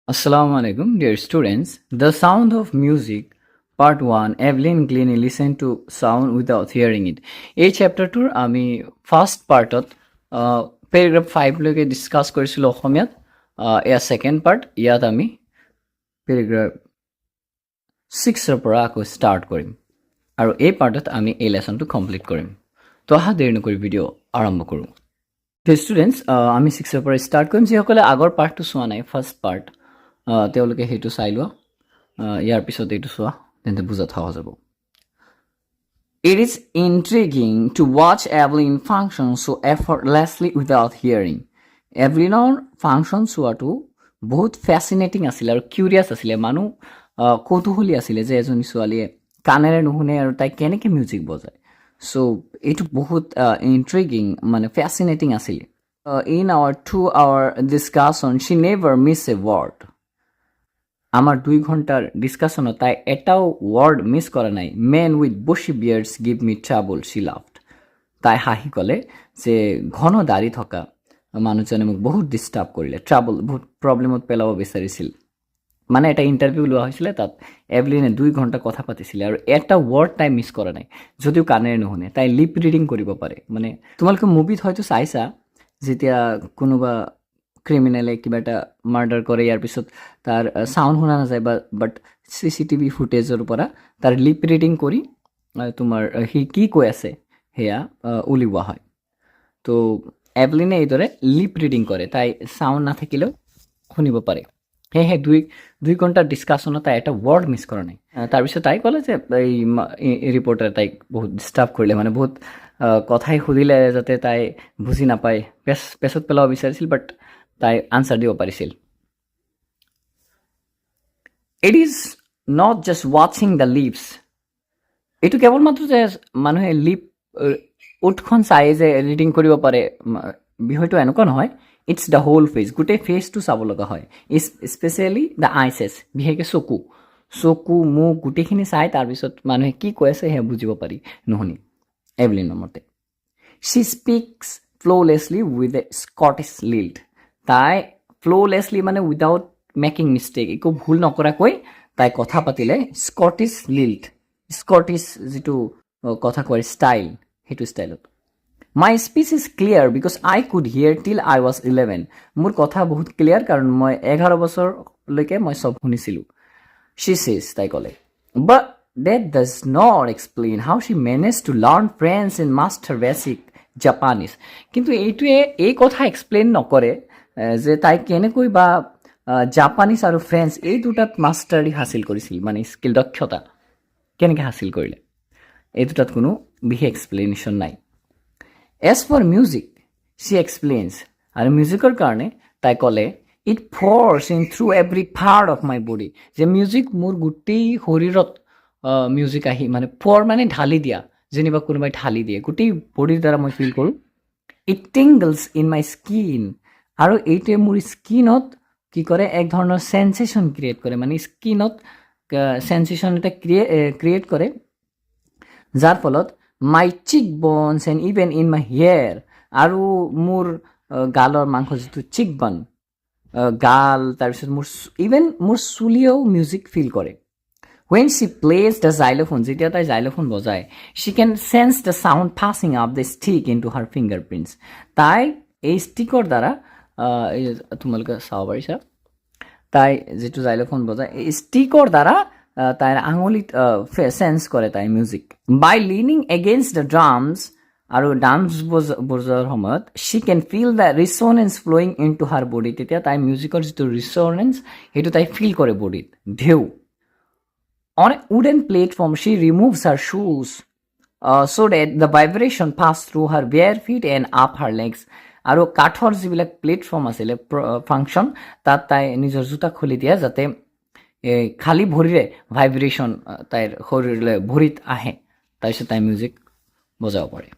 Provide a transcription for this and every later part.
Assalamu alaikum, dear students. The Sound of Music, Part 1. Evelyn Glennie listened to sound without hearing it. এই চেপ্টাৰটোৰ আমি first পাৰ্টত paragraph 5 লৈকে discuss কৰিছিলোঁ অসমীয়াত। এয়া second part. ইয়াত আমি পেৰাগ্ৰাফ 6ৰ পৰা আকৌ ষ্টাৰ্ট কৰিম আৰু এই পাৰ্টত আমি এই লেচনটো কমপ্লিট কৰিম। তো অহা দেৰি নকৰি ভিডিঅ' আৰম্ভ কৰোঁ। ষ্টুডেণ্টছ, আমি 6ৰ পৰা ষ্টাৰ্ট কৰিম। যিসকলে আগৰ পাৰ্টটো চোৱা নাই, ফাৰ্ষ্ট পাৰ্ট, তেওঁলোকে সেইটো চাই লোৱা। ইয়াৰ পিছত এইটো চোৱা, তেন্তে বুজাত সহজ হ'ব। It is intriguing to watch Evelyn function so effortlessly without hearing. এভলিনৰ ফাংচন চোৱাটো বহুত ফেচিনেটিং আছিলে আৰু কিউৰিয়াছ আছিলে। মানুহ কৌতূহলী আছিলে যে এজনী ছোৱালীয়ে কাণেৰে নুশুনে আৰু তাই কেনেকৈ মিউজিক বজায়। চ' এইটো বহুত ইণ্ট্ৰিগিং, মানে ফেচিনেটিং আছিলে। In our 2 hour discussion, she never miss a word. আমাৰ 2 ঘণ্টাৰ ডিছকাশ্যনত তাই এটাও ৱৰ্ড মিছ কৰা নাই। Men with bushy beards give me trouble, she laughed. তাই হাঁহি ক'লে যে ঘন দাড়ি থকা মানুহজনে মোক বহুত ডিষ্টাৰ্ব কৰিলে, ট্ৰাবল, বহুত প্ৰব্লেমত পেলাব বিচাৰিছিল। মানে এটা ইণ্টাৰভিউ লোৱা হৈছিলে, তাত এভলিনে 2 ঘণ্টা কথা পাতিছিলে আৰু এটা ৱৰ্ড তাই মিছ কৰা নাই, যদিও কাণেৰে নুশুনে। তাই লিপ ৰিডিং কৰিব পাৰে। মানে তোমালোকে মুভিত হয়তো চাইছা, যেতিয়া কোনোবা ক্ৰিমিনেলে কিবা এটা মাৰ্ডাৰ কৰে, ইয়াৰ পিছত তাৰ চাউণ্ড শুনা নাযায়, বাট CCTV ফুটেজৰ পৰা তাৰ লিপ ৰিডিং কৰি তোমাৰ সি কি কৈ আছে সেয়া উলিওৱা হয়। তো এভলিনে এইদৰে লিপ ৰিডিং কৰে, তাই চাউণ্ড নাথাকিলেও শুনিব পাৰে। সেয়েহে 2 ঘণ্টাৰ ডিছকাশ্যনত তাই এটা ৱৰ্ড মিছ কৰা নাই। তাৰপিছত তাই ক'লে যে এই ৰিপৰ্টাৰে তাইক বহুত ডিষ্টাৰ্ব কৰিলে, মানে বহুত কথাই সুধিলে যাতে তাই বুজি নাপায়, পেছত পেলাব বিচাৰিছিল, বাট তাই আনচাৰ দিব পাৰিছিল। ইট ইজ নট জাষ্ট ৱাচিং দ্য লিপছ। এইটো কেৱল মাত্ৰ যে মানুহে লিপ ওঠখন চাই যে ৰিডিং কৰিব পাৰে, বিষয়টো এনেকুৱা নহয়। ইটছ দ্য হোল ফেচ, গোটেই ফেচটো চাব লগা হয়। স্পেচিয়েলি দ্য আইচেছ, বিশেষকৈ চকু মুখ গোটেইখিনি চাই তাৰপিছত মানুহে কি কৈ আছে সেয়া বুজিব পাৰি, নুশুনি। এভলিনৰ মতে শ্বি স্পিক্স ফ্ল'লেছলি উইথ এ স্কটিছ লিল্ট। তাই ফ্ল'লেছলি মানে উইদাউট মেকিং মিষ্টেক, একো ভুল নকৰাকৈ তাই কথা পাতিলে। স্কটিছ লিল্ট, স্কটিছ যিটো কথা কয় ষ্টাইল, সেইটো ষ্টাইলত। My speech is clear because I could hear till I was 11। মোৰ কথা বহুত ক্লিয়াৰ কাৰণ মই 11 বছৰলৈকে মই চব শুনিছিলোঁ। শ্বি চেজ, তাই ক'লে। বাট that does not explain how she managed to learn French and master basic Japanese. কিন্তু এইটোৱে এই কথা এক্সপ্লেইন নকৰে যে তাই কেনেকৈ বা জাপানীজ আৰু ফ্ৰেঞ্চ এই দুটাত মাষ্টাৰী হাচিল কৰিছিল, মানে স্কিল, দক্ষতা কেনেকৈ হাচিল কৰিলে, এই দুটাত কোনো বিশেষ এক্সপ্লেনেশ্যন নাই। এজ ফৰ মিউজিক শ্বি এক্সপ্লেইনছ, আৰু মিউজিকৰ কাৰণে তাই ক'লে, it force in through every part of my body, যে মিউজিক মোৰ গোটেই শৰীৰত মিউজিক আহি, মানে ফ'ৰ মানে ঢালি দিয়া, যেনিবা কোনোবাই ঢালি দিয়ে, গোটেই বডিৰ দ্বাৰা মই ফিল কৰোঁ। ইট টিংগলছ ইন মাই স্কিন, আৰু এইটোৱে মোৰ স্কিনত কি কৰে, এক ধৰণৰ চেঞ্চেশ্যন ক্ৰিয়েট কৰে, মানে স্কিনত চেঞ্চেশ্যন এটা ক্ৰিয়েট কৰে, যাৰ ফলত মাই চিক bones and even in my hair, আৰু মোৰ গালৰ মাংস যিটো চিক বন, গাল, তাৰপিছত ইভেন মোৰ চুলিয়েও মিউজিক ফিল কৰে। When she plays the xylophone, যেতিয়া তাই xylophone বজায়, she can sense the sound passing up the stick into her fingerprints. তাই এই ষ্টিকৰ দ্বাৰা, তোমালোকে চাব পাৰিছা, তাই যিটো xylophone বজায়, এই ষ্টিকৰ দ্বাৰা তাইৰ আঙুলিত চেন্স কৰে তাই music. By leaning against the drums, আৰু ডান্স বজোৱাৰ সময়ত she can feel the resonance flowing into her body, তেতিয়া তাই মিউজিকৰ যিটো ৰিচনেঞ্চ সেইটো তাই ফিল কৰে বডিত, ঢেউ। On a wooden platform, she removes her shoes so that the vibration pass through her bare feet and up her legs. আৰু কাঠৰ যিবিলাক প্লেটফৰ্ম আছিলে ফাংচন, তাত তাই নিজৰ জোতা খুলি দিয়ে যাতে খালী ভৰিৰে ভাইব্ৰেশ্যন তাইৰ শৰীৰলৈ ভৰিত আহে, তাৰপিছত তাই মিউজিক বজাব পাৰে।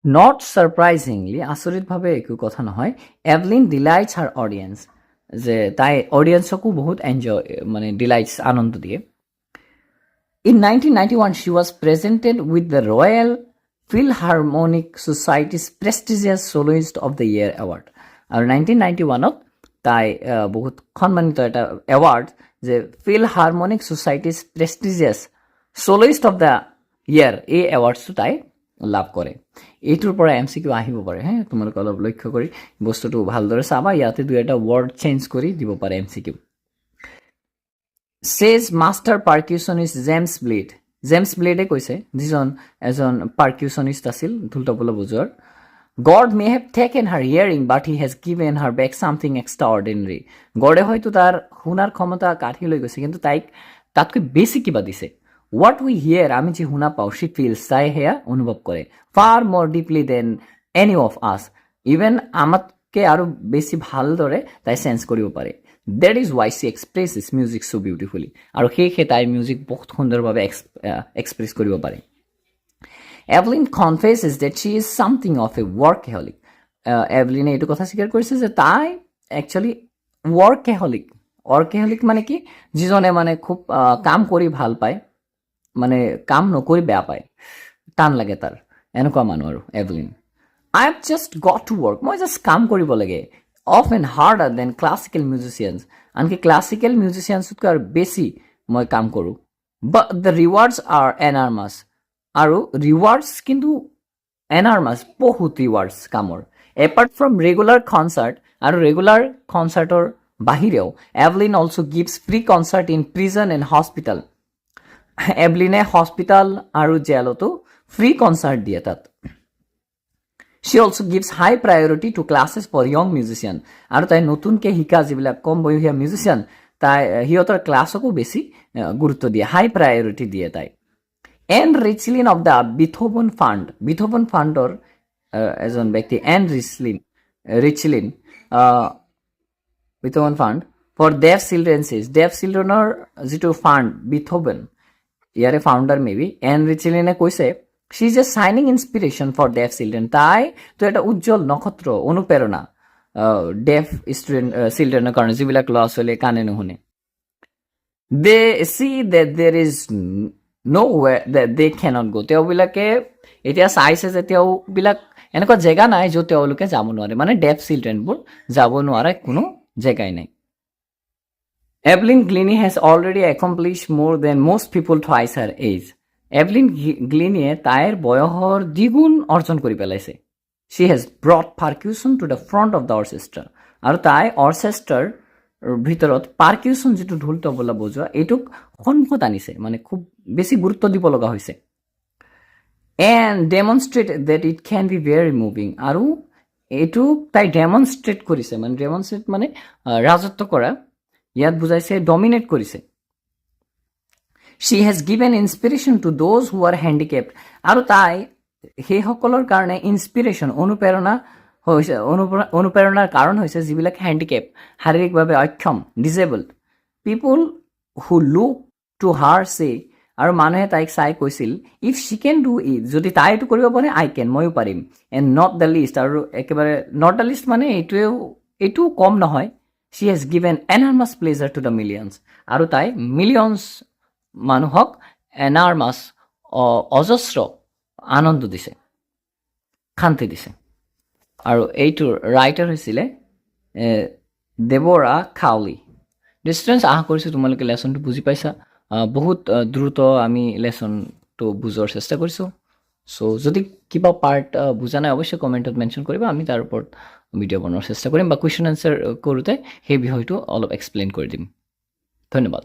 নট ছাৰপ্ৰাইজিংলি, আচৰিতভাৱে একো কথা নহয়, এভলিন ডিলাইটছ হাৰ অডিয়েঞ্চ, যে তাই অডিয়েঞ্চকো বহুত এনজয়, মানে ডিলাইটছ, আনন্দ দিয়ে। In 1991, she was presented with the Royal Philharmonic Society's prestigious Soloist of the Year Award. আৰু 1991ত তাই বহুত সন্মানিত এটা এৱাৰ্ড যে Philharmonic Society's prestigious soloist of the year এই এৱাৰ্ডছটো তাই লাভ কৰে। এইটোৰ পৰা MCQ আহিব পাৰে হে, তোমালোকে অলপ লক্ষ্য কৰি বস্তুটো ভালদৰে চাবা, ইয়াতে দুই এটা ৱৰ্ড চেঞ্জ কৰি দিব পাৰে MCQ। চেজ মাষ্টাৰ পাৰ্কিউচনিষ্ট জেমছ ব্লেড, জেমছ ব্লেডে কৈছে, যিজন এজন পাৰ্কিউচনিষ্ট আছিল ঢোল তবলা বজোৱাৰ, God may have taken her hearing but he has given her back something extraordinary. গডে হয়তো তাৰ শুনাৰ ক্ষমতা কাঢ়ি লৈ গৈছে, কিন্তু তাইক তাতকৈ বেছি কিবা দিছে। What we hear, আমি যে শুনা পাওঁ, she feels, তাই সেয়া অনুভৱ কৰে, far more deeply than any of us, even আমাতকৈ আৰু বেছি ভালদৰে তাই চেঞ্চ কৰিব পাৰে। That is why she expresses music so beautifully, আৰু সেয়েহে তাইৰ মিউজিক বহুত সুন্দৰভাৱে এক্সপ্ৰেছ কৰিব পাৰে। Evelyn confesses that she is something of a workaholic. এভলিনে এইটো কথা স্বীকাৰ কৰিছে যে তাই একচুৱেলি workaholic মানে কি, যিজনে মানে খুব কাম কৰি ভাল পায়, মানে কাম নকৰি বেয়া পায়, টান লাগে তাৰ, এনেকুৱা মানুহ আৰু Evelyn. I have just got to work, মই জাষ্ট কাম কৰিব লাগে, often harder than classical musicians, আনকি ক্লাছিকেল মিউজিচিয়ানছতকৈ আৰু বেছি মই কাম কৰোঁ, but the rewards are enormous, আৰু ৰিৱাৰ্ডছ কিন্তু এনাৰ্মাছ, বহুত ৰিৱাৰ্ডছ কামৰ। এপাৰ্ট ফ্ৰম ৰেগুলাৰ কনচাৰ্ট, আৰু ৰেগুলাৰ কনচাৰ্টৰ বাহিৰেও Evelyn also' gives free concert in prison and hospital. এভলিনে হস্পিটেল আৰু জেলতো ফ্ৰী কনচাৰ্ট দিয়ে তাত। She also' gives high priority to classes for young musicians, আৰু তাই নতুনকৈ শিকা যিবিলাক কম বয়সীয়া মিউজিচিয়ান, তাই সিহঁতৰ ক্লাছকো বেছি গুৰুত্ব দিয়ে, হাই প্ৰায়ৰিটি দিয়ে তাই। Ann Richlin of the Beethoven Fund, Beethoven ফাণ্ডৰ এজন ব্যক্তি Ann Richlin Beethoven Fund for deaf children's, deaf চিলড্ৰেনৰ যিটো ফাণ্ড বিথোভন, ইয়াৰে ফাউণ্ডাৰ মেবি এন ৰিচলিনে কৈছে, she is a shining inspiration for deaf children, তাই তো এটা উজ্জ্বল নক্ষত্ৰ, অনুপ্ৰেৰণা ডেফ চিলড্ৰেনৰ কাৰণে, যিবিলাক ল'ৰা ছোৱালীয়ে কাণে নুশুনে। They see that there is nowhere that they cannot go, তেওঁবিলাকে এতিয়া চাইছে যে তেওঁবিলাক এনেকুৱা জেগা নাই য'ত তেওঁলোকে যাব নোৱাৰে, মানে ডেফ চিলড্ৰেনবোৰ যাব নোৱাৰা কোনো জেগাই নাই। Evelyn Glennie has already accomplished more than most people twice her age, এভলিন গ্লিনিয়ে তাইৰ বয়সৰ দ্বিগুণ অৰ্জন কৰি পেলাইছে। She has brought percussion to the front of the orchestra, আৰু তাই অৰ্কেষ্ট্ৰাৰ ভিতৰত পাৰ্কিউচন যিটো ঢোল তবলা বজোৱা, এইটোক সন্মুখত আনিছে, মানে খুব বেছি গুৰুত্ব দিব লগা হৈছে। And demonstrate that it can be very moving, আৰু এইটো তাই ডেমনষ্ট্ৰেট কৰিছে, মানে ডেমনষ্ট্ৰেট মানে ৰাজত্ব কৰা, ইয়াত বুজাইছে ডমিনেট কৰিছে। She has given inspiration to those who are handicapped, আৰু তাই সেইসকলৰ কাৰণে ইনস্পিৰেশ্যন, অনুপ্ৰেৰণাৰ কাৰণ হৈছে যিবিলাক হেণ্ডিকেপ, শাৰীৰিকভাৱে অক্ষম, ডিজেবল্ড পিপুল হু লুক টু হাৰ চে, আৰু মানুহে তাইক চাই কৈছিল, if she can do it, যদি তাই এইটো কৰিব পাৰে আই কেন, ময়ো পাৰিম। এণ্ড নট দ্য লিষ্ট, আৰু একেবাৰে নট দ্য লিষ্ট মানে এইটোও কম নহয়, she has given enormous pleasure to the millions, আৰু তাই মিলিয়নছ মানুহক এনাৰ্মাছ অজস্ৰ আনন্দ দিছে, শান্তি দিছে। আৰু এইটোৰ ৰাইটাৰ হৈছিলে দেবৰা খাউলি। ডিষ্টেঞ্চ আশা কৰিছোঁ তোমালোকে লেচনটো বুজি পাইছা, বহুত দ্ৰুত আমি লেচনটো বুজোৱাৰ চেষ্টা কৰিছোঁ। চ' যদি কিবা পাৰ্ট বুজা নাই অৱশ্যে কমেণ্টত মেনশ্যন কৰিবা, আমি তাৰ ওপৰত ভিডিঅ' বনোৱাৰ চেষ্টা কৰিম, বা কুৱেশ্যন এনচাৰ কৰোঁতে সেই বিষয়টো অলপ এক্সপ্লেইন কৰি দিম। ধন্যবাদ।